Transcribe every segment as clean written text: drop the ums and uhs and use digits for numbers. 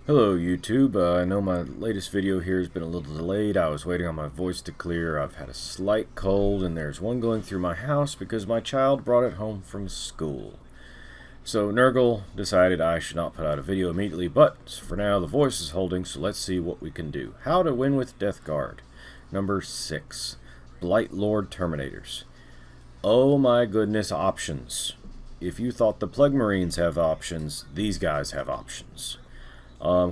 Hello YouTube, I know my latest video here has been a little delayed. I was waiting on my voice to clear. I've had a slight cold and there's one going through my house because my child brought it home from school. So Nurgle decided I should not put out a video immediately, but for now the voice is holding, so let's see what we can do. How to win with Death Guard. Number 6. Blight Lord Terminators. Oh my goodness, options. If you thought the Plague Marines have options, these guys have options.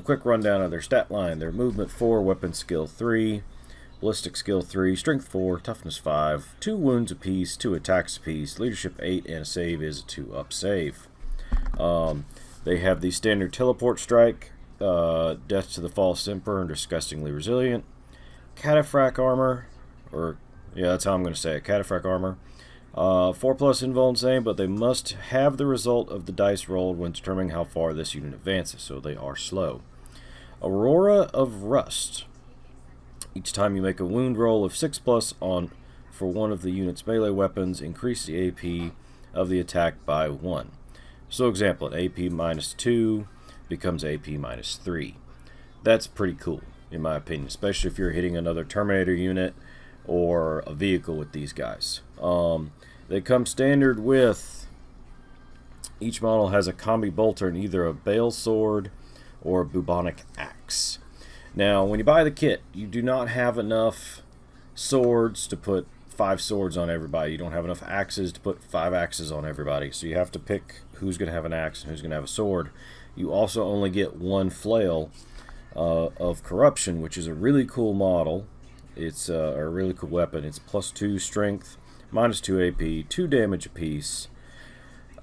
Quick rundown of their stat line. Their movement 4, weapon skill 3, ballistic skill 3, strength 4, toughness 5, 2 wounds apiece, 2 attacks apiece, leadership 8, and a save is a 2-up save. They have the standard teleport strike, death to the false emperor, and disgustingly resilient. Cataphract armor, that's how I'm going to say it, cataphract armor. 4+ invuln same, but they must have the result of the dice rolled when determining how far this unit advances, so they are slow. Aurora of Rust. Each time you make a wound roll of 6+ for one of the unit's melee weapons, increase the AP of the attack by 1. So example, an AP -2 becomes AP -3. That's pretty cool, in my opinion, especially if you're hitting another Terminator unit or a vehicle with these guys. They come standard with, each model has a combi bolter and either a bale sword or a bubonic axe. Now when you buy the kit, you do not have enough swords to put 5 swords on everybody. You don't have enough axes to put 5 axes on everybody, so you have to pick who's going to have an axe and who's going to have a sword. You also only get 1 flail of corruption, which is a really cool model. It's a really cool weapon. It's +2 strength, -2 AP, 2 damage apiece,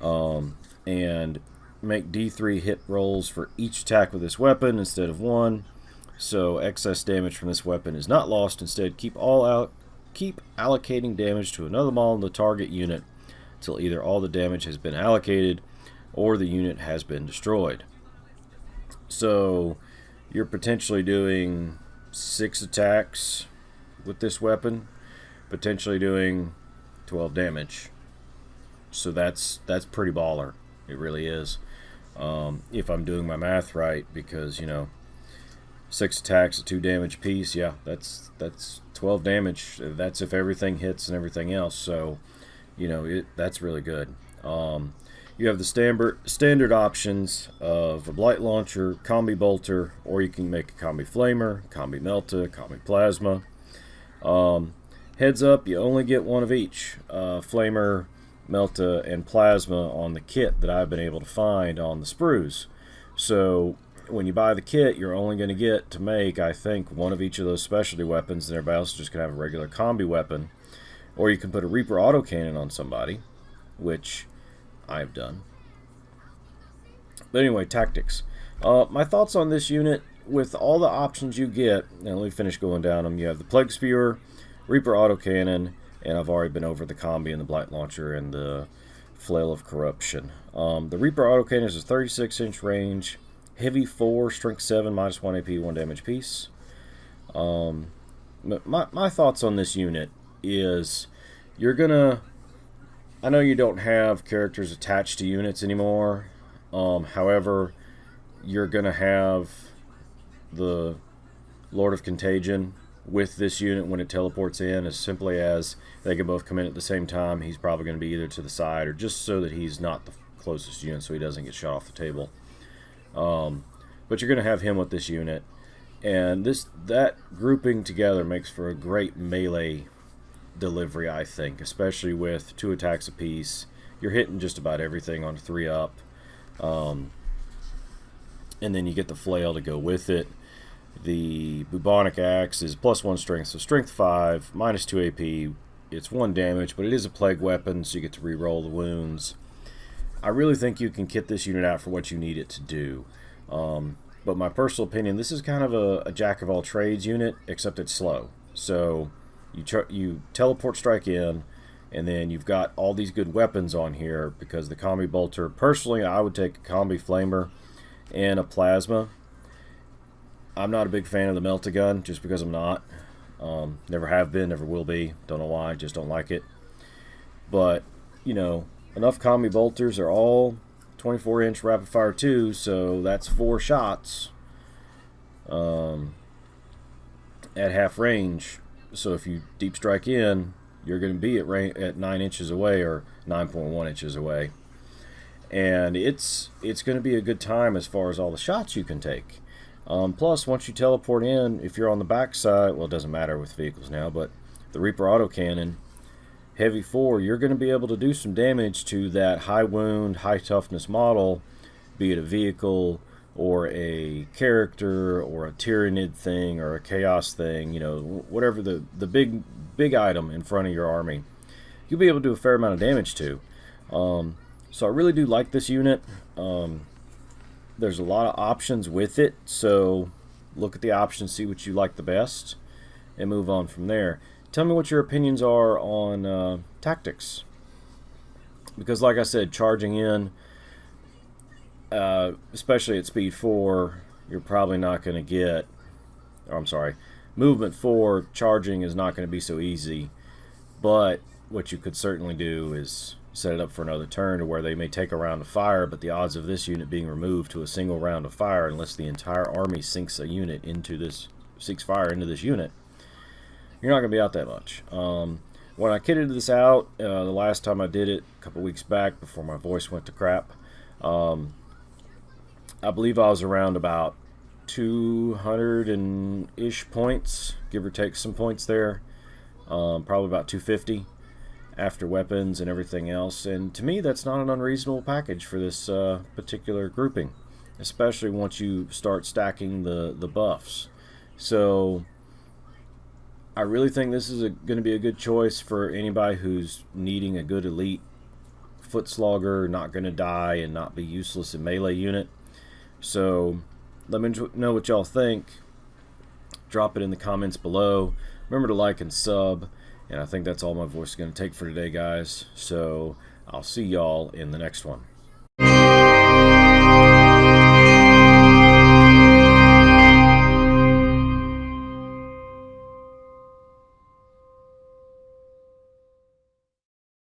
and make D3 hit rolls for each attack with this weapon instead of 1. So excess damage from this weapon is not lost. Instead, keep allocating damage to another model in the target unit until either all the damage has been allocated or the unit has been destroyed. So you're potentially doing 6 attacks with this weapon, potentially doing 12 damage. So that's pretty baller. It really is. If I'm doing my math right, because 6 attacks at 2 damage piece, yeah, that's 12 damage. That's if everything hits and everything else. So that's really good. You have the standard options of a blight launcher, combi bolter, or you can make a combi flamer, combi melta, combi plasma. Heads up, you only get 1 of each, flamer, melta, and plasma on the kit that I've been able to find on the sprues. So when you buy the kit, you're only going to get to make, I think, 1 of each of those specialty weapons, and everybody else is just going to have a regular combi weapon. Or you can put a Reaper autocannon on somebody, which I've done. But anyway, tactics. My thoughts on this unit, with all the options you get, and let me finish going down them. You have the Plague Spewer, Reaper autocannon, and I've already been over the combi and the blight launcher and the flail of corruption. The Reaper autocannon is a 36-inch range, heavy 4, strength 7, -1 AP, 1 damage piece. My thoughts on this unit is you're gonna, I know you don't have characters attached to units anymore. However, you're gonna have the Lord of Contagion with this unit when it teleports in, as simply as they can both come in at the same time. He's probably going to be either to the side or just so that he's not the closest unit, so he doesn't get shot off the table. But you're going to have him with this unit, and that grouping together makes for a great melee delivery, I think, especially with 2 attacks apiece. You're hitting just about everything on 3-up, and then you get the flail to go with it. The Bubonic Axe is +1 strength, so strength 5, -2 AP. It's 1 damage, but it is a plague weapon, so you get to re-roll the wounds. I really think you can kit this unit out for what you need it to do. But my personal opinion, this is kind of a jack-of-all-trades unit, except it's slow. So you teleport strike in, and then you've got all these good weapons on here, because the combi bolter, personally, I would take a combi flamer and a plasma. I'm not a big fan of the melta gun, just because I'm not. Never have been, never will be. Don't know why, just don't like it. But, enough combi bolters are all 24-inch rapid fire 2, so that's 4 shots. at half range. So if you deep strike in, you're going to be at 9 inches away or 9.1 inches away. And it's going to be a good time as far as all the shots you can take. Plus, once you teleport in, if you're on the backside, well, it doesn't matter with vehicles now, but the Reaper autocannon, heavy 4, you're going to be able to do some damage to that high wound, high toughness model, be it a vehicle or a character or a Tyrannid thing or a chaos thing, you know, whatever the big item in front of your army, you'll be able to do a fair amount of damage to. So I really do like this unit. There's a lot of options with it, so look at the options, see what you like the best, and move on from there. Tell me what your opinions are on tactics. Because like I said, charging in, especially at speed 4, you're probably not going to get, or I'm sorry, movement 4, charging is not going to be so easy. But what you could certainly do is set it up for another turn to where they may take a round of fire, but the odds of this unit being removed to a single round of fire, unless the entire army sinks fire into this unit, you're not going to be out that much. When I kitted this out, the last time I did it, a couple weeks back before my voice went to crap, I believe I was around about 200-ish points, give or take some points there, probably about 250 after weapons and everything else. And to me, that's not an unreasonable package for this particular grouping, especially once you start stacking the buffs. So I really think this is going to be a good choice for anybody who's needing a good elite foot slogger, not going to die and not be useless in melee unit. So let me know what y'all think. Drop it in the comments below. Remember to like and sub. And I think that's all my voice is going to take for today, guys. So I'll see y'all in the next one.